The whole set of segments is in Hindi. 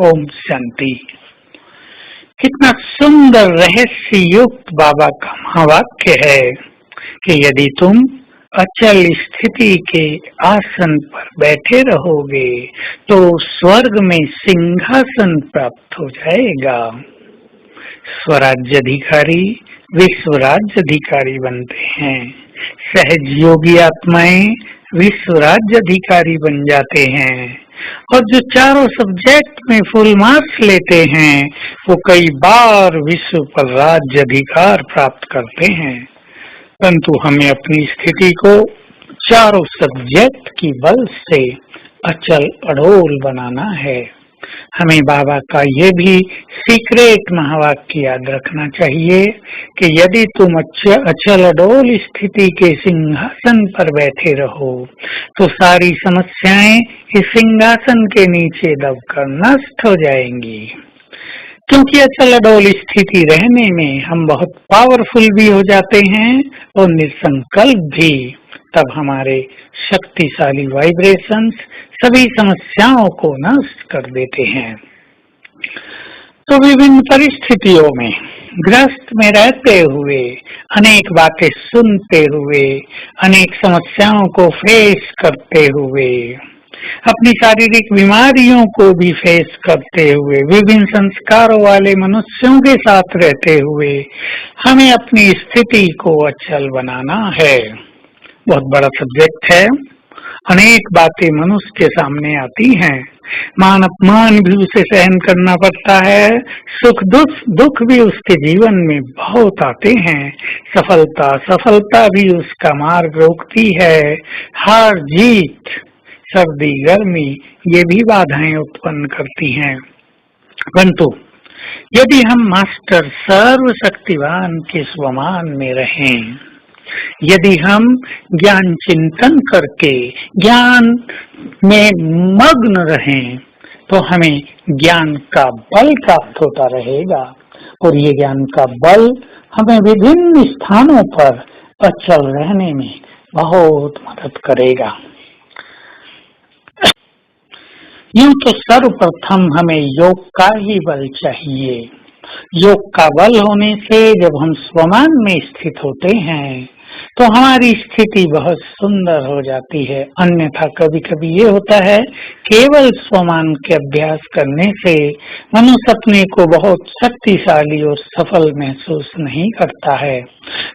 ओम शांति। कितना सुंदर रहस्य युक्त बाबा का महावाक्य है कि यदि तुम अचल स्थिति के आसन पर बैठे रहोगे तो स्वर्ग में सिंहासन प्राप्त हो जाएगा। स्वराज्याधिकारी विश्व राज्याधिकारी बनते हैं। सहज योगी आत्माएं विश्व राज्याधिकारी बन जाते हैं और जो चारों सब्जेक्ट में फुल मार्क्स लेते हैं वो कई बार विश्व पर राज्य अधिकार प्राप्त करते हैं। परंतु हमें अपनी स्थिति को चारों सब्जेक्ट की बल से अचल अडोल बनाना है। हमें बाबा का ये भी सीक्रेट महावाक्य याद रखना चाहिए कि यदि तुम अचल अडोल स्थिति के सिंहासन पर बैठे रहो तो सारी समस्याएं इस सिंहासन के नीचे दबकर नष्ट हो जाएंगी। क्योंकि अचल अडोल स्थिति रहने में हम बहुत पावरफुल भी हो जाते हैं और निसंकल्प भी। तब हमारे शक्तिशाली वाइब्रेशंस सभी समस्याओं को नष्ट कर देते हैं। तो विभिन्न परिस्थितियों में ग्रस्त में रहते हुए, अनेक बातें सुनते हुए, अनेक समस्याओं को फेस करते हुए, अपनी शारीरिक बीमारियों को भी फेस करते हुए, विभिन्न संस्कारों वाले मनुष्यों के साथ रहते हुए हमें अपनी स्थिति को अचल बनाना है। बहुत बड़ा सब्जेक्ट है। अनेक बातें मनुष्य के सामने आती हैं। मान अपमान भी उसे सहन करना पड़ता है। सुख दुख भी उसके जीवन में बहुत आते हैं। सफलता भी उसका मार्ग रोकती है। हार जीत, सर्दी गर्मी ये भी बाधाएं उत्पन्न करती हैं। परंतु यदि हम मास्टर सर्वशक्तिवान के स्वमान में रहें, यदि हम ज्ञान चिंतन करके ज्ञान में मग्न रहें तो हमें ज्ञान का बल प्राप्त होता रहेगा और ये ज्ञान का बल हमें विभिन्न स्थानों पर अचल रहने में बहुत मदद करेगा। यूं तो सर्वप्रथम हमें योग का ही बल चाहिए। योग का बल होने से जब हम स्वमान में स्थित होते हैं तो हमारी स्थिति बहुत सुंदर हो जाती है। अन्यथा कभी कभी ये होता है केवल स्वमान के अभ्यास करने से मनुष्य अपने को बहुत शक्तिशाली और सफल महसूस नहीं करता है।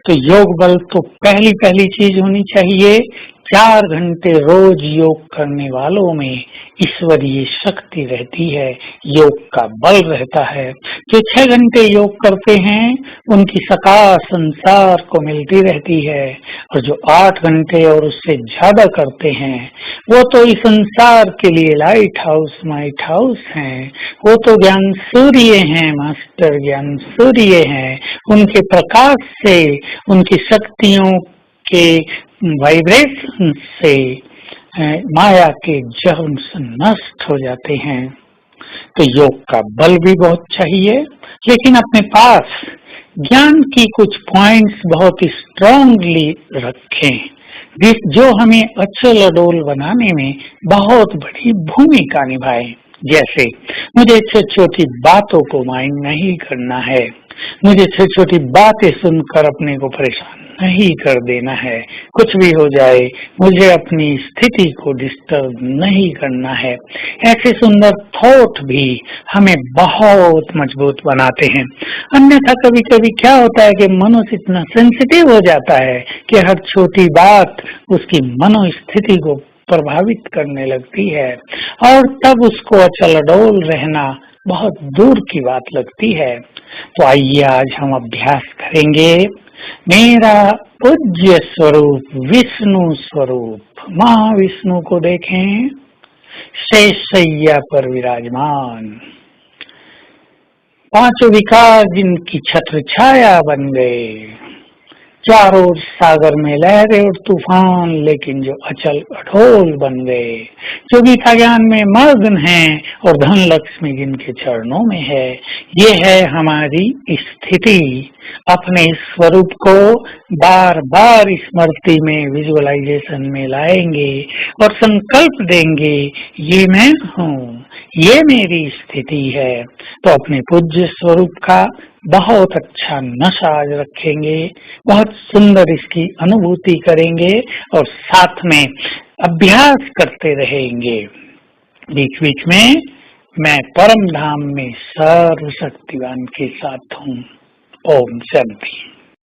तो योग बल तो पहली चीज होनी चाहिए। 4 घंटे रोज योग करने वालों में ईश्वरीय शक्ति रहती है, योग का बल रहता है। जो 6 घंटे योग करते हैं उनकी सकाश संसार को मिलती रहती है और जो 8 घंटे और उससे ज्यादा करते हैं वो तो इस संसार के लिए लाइट हाउस हैं। वो तो ज्ञान सूर्य हैं, मास्टर ज्ञान सूर्य हैं। उनके प्रकाश से, उनकी शक्तियों के वाइब्रेशन से माया के जहन नष्ट हो जाते हैं। तो योग का बल भी बहुत चाहिए, लेकिन अपने पास ज्ञान की कुछ पॉइंट्स बहुत स्ट्रांगली रखें जो हमें अचल अडोल बनाने में बहुत बड़ी भूमिका निभाए। जैसे मुझे छोटी बातों को माइंड नहीं करना है, मुझे छोटी बातें सुनकर अपने को परेशान नहीं कर देना है। कुछ भी हो जाए मुझे अपनी स्थिति को डिस्टर्ब नहीं करना है। ऐसे सुंदर थॉट भी हमें बहुत मजबूत बनाते हैं। अन्यथा कभी कभी क्या होता है कि मनुष्य इतना सेंसिटिव हो जाता है कि हर छोटी बात उसकी मनोस्थिति को प्रभावित करने लगती है और तब उसको अचल अडोल रहना बहुत दूर की बात लगती है। तो आइए आज हम अभ्यास करेंगे। मेरा पूज्य स्वरूप विष्णु स्वरूप महाविष्णु को देखें, शेष शैया पर विराजमान, 5 विकार जिनकी छत्र छाया बन गए, चारों ओर सागर में लहरें और तूफान लेकिन जो अचल अडोल बन गए, जो गीता ज्ञान में मग्न हैं और धन लक्ष्मी जिनके चरणों में है। ये है हमारी स्थिति। अपने स्वरूप को बार बार स्मृति में, विजुअलाइजेशन में लाएंगे और संकल्प देंगे, ये मैं हूँ, ये मेरी स्थिति है, तो अपने पूज्य स्वरूप का बहुत अच्छा नशा आज रखेंगे, बहुत सुंदर इसकी अनुभूति करेंगे और साथ में अभ्यास करते रहेंगे। बीच बीच में मैं परम धाम में सर्वशक्तिवान के साथ हूँ। ओम शांति।